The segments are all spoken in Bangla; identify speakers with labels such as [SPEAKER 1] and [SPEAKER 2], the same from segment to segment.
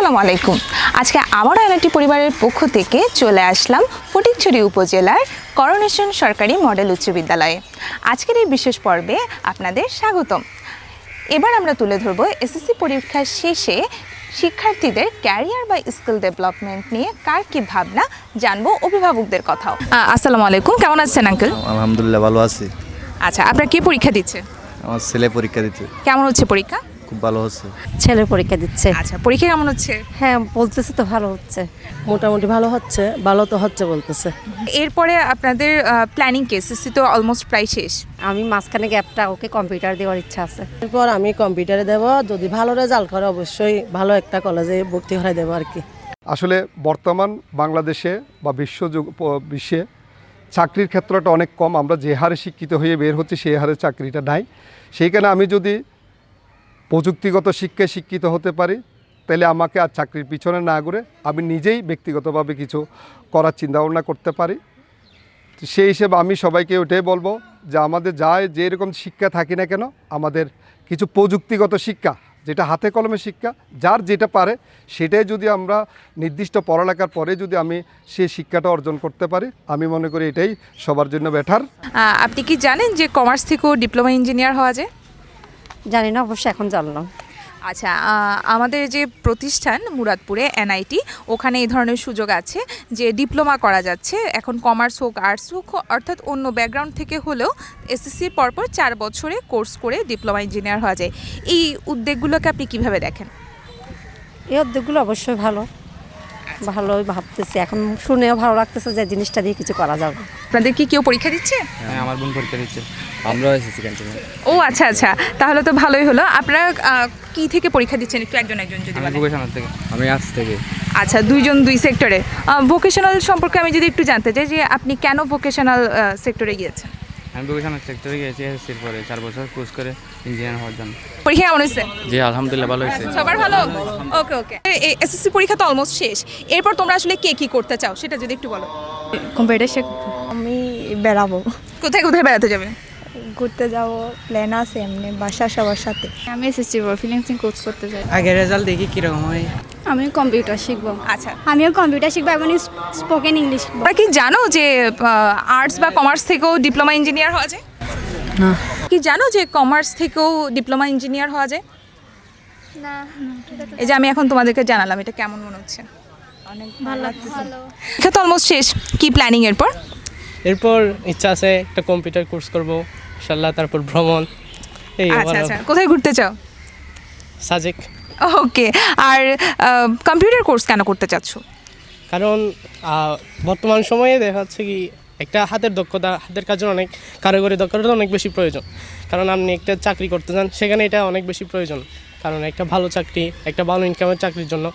[SPEAKER 1] আসসালামু আলাইকুম। আজকে আবারও একটি পরিবারের পক্ষ থেকে চলে আসলাম ফটিকছড়ি উপজেলার করোনেশন সরকারি মডেল উচ্চ বিদ্যালয়ে। আজকের এই বিশেষ পর্বে আপনাদের স্বাগতম। এবার আমরা তুলে ধরব এসএসসি পরীক্ষার শেষে শিক্ষার্থীদের ক্যারিয়ার বা স্কিল ডেভেলপমেন্ট নিয়ে কার কি ভাবনা জানবো অভিভাবকদের কথাও। আসসালামু আলাইকুম, কেমন আছেন আঙ্কেল?
[SPEAKER 2] আলহামদুলিল্লাহ ভালো আছি।
[SPEAKER 1] আচ্ছা, আপনার কি পরীক্ষা দিচ্ছে?
[SPEAKER 2] আমার ছেলে পরীক্ষা দিচ্ছে।
[SPEAKER 1] কেমন হচ্ছে পরীক্ষা?
[SPEAKER 2] খুব ভালো হচ্ছে।
[SPEAKER 3] ছেলে পরীক্ষা দিচ্ছে।
[SPEAKER 1] আচ্ছা, পরীক্ষা কেমন হচ্ছে?
[SPEAKER 3] হ্যাঁ, বলতেছে তো ভালো হচ্ছে।
[SPEAKER 4] মোটামুটি ভালো হচ্ছে, ভালো তো হচ্ছে বলতেছে।
[SPEAKER 1] এরপরে আপনাদের প্ল্যানিং কি? এসএসসি তো অলমোস্ট প্রায় শেষ।
[SPEAKER 3] আমি মাঝখানে গ্যাপটা ওকে কম্পিউটার দেওয়ার ইচ্ছা আছে।
[SPEAKER 4] এরপর আমি কম্পিউটারে দেব, যদি ভালো রেজাল্ট করে অবশ্যই ভালো একটা কলেজে ভর্তি হয়ে দেবো আর কি।
[SPEAKER 5] আসলে বর্তমান বাংলাদেশে বা বিশ্বে চাকরির ক্ষেত্রটা অনেক কম। আমরা যে হারে শিক্ষিত হয়ে বের হচ্ছি সেই হারে চাকরিটা নাই। সেইখানে আমি যদি প্রযুক্তিগত শিক্ষায় শিক্ষিত হতে পারি তাহলে আমাকে আর চাকরির পিছনে না ঘুরে আমি নিজেই ব্যক্তিগতভাবে কিছু করার চিন্তাভাবনা করতে পারি। সেই হিসেবে আমি সবাইকে ওটাই বলবো যে আমাদের যে এরকম শিক্ষা থাকি না কেন, আমাদের কিছু প্রযুক্তিগত শিক্ষা, যেটা হাতে কলমে শিক্ষা, যার যেটা পারে সেটাই যদি আমরা নির্দিষ্ট পড়ালেখার পরে যদি আমি সেই শিক্ষাটা অর্জন করতে পারি, আমি মনে করি এটাই সবার জন্য বেটার।
[SPEAKER 1] আপনি কি জানেন যে কমার্স থেকেও ডিপ্লোমা ইঞ্জিনিয়ার হওয়া যায়?
[SPEAKER 3] জানি না, অবশ্যই এখন জানলাম।
[SPEAKER 1] আচ্ছা, আমাদের যে প্রতিষ্ঠান মুরাদপুরে এনআইটি, ওখানে এই ধরনের সুযোগ আছে যে ডিপ্লোমা করা যাচ্ছে। এখন কমার্স হোক, আর্টস হোক, অর্থাৎ অন্য ব্যাকগ্রাউন্ড থেকে হলেও এসএসসির পরপর 4 বছরে কোর্স করে ডিপ্লোমা ইঞ্জিনিয়ার হওয়া যায়। এই উদ্যোগগুলোকে আপনি কিভাবে দেখেন?
[SPEAKER 3] এই উদ্যোগগুলো অবশ্যই ভালোই ভাবতেছি। এখন শুনেও ভালো লাগতেছে যে জিনিসটা দিয়ে কিছু করা যাবে।
[SPEAKER 1] আপনাদের কি কেউ পরীক্ষা দিচ্ছে?
[SPEAKER 2] হ্যাঁ, আমার বোন পরীক্ষা দিচ্ছে। আমরাও এসেছি ক্যান্টিনে।
[SPEAKER 1] ও আচ্ছা আচ্ছা, তাহলে তো ভালোই হলো। আপনারা কি থেকে পরীক্ষা দিচ্ছেন একটু একজন যদি বলেন?
[SPEAKER 2] ভোকেশনাল থেকে। আমি আর্টস থেকে।
[SPEAKER 1] আচ্ছা, দুইজন দুই সেক্টরে। ভোকেশনাল সম্পর্কে আমি যদি একটু জানতে চাই যে আপনি কেন ভোকেশনাল সেক্টরে গিয়েছেন?
[SPEAKER 6] আমি ভোকেশনাল সেক্টরে গিয়েছি এসএসসির পরে 4 বছর কোর্স করে ইঞ্জিনিয়ার হওয়ার জন্য।
[SPEAKER 1] পরীক্ষা কেমন হয়েছে?
[SPEAKER 6] জি আলহামদুলিল্লাহ ভালো হয়েছে।
[SPEAKER 1] সবার ভালো? ওকে ওকে। এই এসএসসি পরীক্ষা তো অলমোস্ট শেষ, এরপর তোমরা আসলে কি করতে চাও সেটা যদি একটু বলো।
[SPEAKER 7] কম্পিউটার আমি বেড়াবো,
[SPEAKER 1] কোথায় কোথায় বেড়াতে যাবে?
[SPEAKER 7] ঘুরতে যাবো, প্ল্যান আছে এমনি বাসা সবার সাথে।
[SPEAKER 8] আমি এসএসসি ফ্রিল্যান্সিং কোর্স করতে চাই।
[SPEAKER 9] আগে রেজাল্ট দেখি কিরকম হয়।
[SPEAKER 8] আমি কম্পিউটার শিখবো।
[SPEAKER 1] আচ্ছা,
[SPEAKER 8] আমিও কম্পিউটার শিখবো এবং স্পোকেন ইংলিশ শিখবো।
[SPEAKER 1] তোমরা কি জানো যে আর্টস বা কমার্স থেকেও ডিপ্লোমা ইঞ্জিনিয়ার হওয়া যায়?
[SPEAKER 9] না।
[SPEAKER 1] কি জানো যে কমার্স থেকেও ডিপ্লোমা ইঞ্জিনিয়ার হওয়া যায়?
[SPEAKER 8] না,
[SPEAKER 1] এই যে আমি এখন তোমাদেরকে জানালাম, এটা কেমন মনে হচ্ছে?
[SPEAKER 8] অনেক ভালো।
[SPEAKER 1] এটা তো অলমোস্ট শেষ, কি প্ল্যানিং এরপর?
[SPEAKER 9] এরপর ইচ্ছা আছে একটা কম্পিউটার কোর্স করব ইনশাআল্লাহ, তারপর ভ্রমণ। এই
[SPEAKER 1] আচ্ছা আচ্ছা, কোথায় ঘুরতে চাও?
[SPEAKER 9] সাজেক।
[SPEAKER 1] ওকে। আর কম্পিউটার কোর্স কেন করতে চাচ্ছ?
[SPEAKER 9] কারণ বর্তমান সময়ে দেখা যাচ্ছে কি একটা হাতের দক্ষতা, হাতের কাজের অনেক কারিগরি দক্ষতা অনেক বেশি প্রয়োজন। কারণ আপনি একটা চাকরি করতে চান, সেখানে এটা অনেক বেশি প্রয়োজন। কারণ একটা ভালো চাকরি, একটা ভালো ইনকামের চাকরির জন্য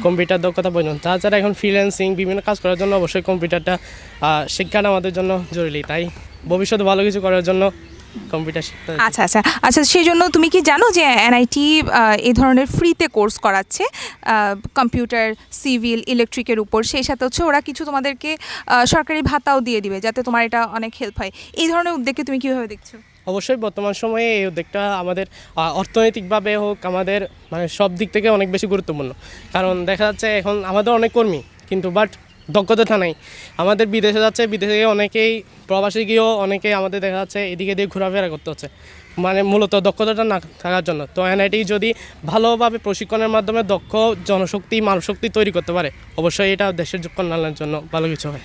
[SPEAKER 9] কম্পিউটার দক্ষতা প্রয়োজন। তাছাড়া এখন ফ্রিল্যান্সিং বিভিন্ন কাজ করার জন্য অবশ্যই কম্পিউটারটা শিক্ষাটা আমাদের জন্য জরুরি। তাই ভবিষ্যতে ভালো কিছু করার জন্য কম্পিউটার শিখতে।
[SPEAKER 1] আচ্ছা আচ্ছা আচ্ছা, সেই জন্য তুমি কি জানো যে এনআইটি এই ধরনের ফ্রিতে কোর্স করাচ্ছে কম্পিউটার, সিভিল, ইলেকট্রিকের উপর। সেই সাথে হচ্ছে ওরা কিছু তোমাদেরকে সরকারি ভাতাও দিয়ে দিবে, যাতে তোমার এটা অনেক হেল্প হয়। এই ধরনের উদ্যোগকে তুমি কীভাবে দেখছো?
[SPEAKER 9] অবশ্যই বর্তমান সময়ে এই উদ্যোগটা আমাদের অর্থনৈতিকভাবে হোক, আমাদের মানে সব দিক থেকে অনেক বেশি গুরুত্বপূর্ণ। কারণ দেখা যাচ্ছে এখন আমাদের অনেক কর্মী কিন্তু দক্ষতা নাই। আমাদের বিদেশে যাচ্ছে, বিদেশে অনেকেই প্রবাসী গিয়েও অনেকেই আমাদের দেখা যাচ্ছে এদিকে দিয়ে ঘোরাফেরা করতে হচ্ছে, মানে মূলত দক্ষতাটা না থাকার জন্য। তো এনআইটি যদি ভালোভাবে প্রশিক্ষণের মাধ্যমে দক্ষ জনশক্তি, মানবশক্তি তৈরি করতে পারে, অবশ্যই এটা দেশের কল্যাণের জন্য ভালো কিছু হয়।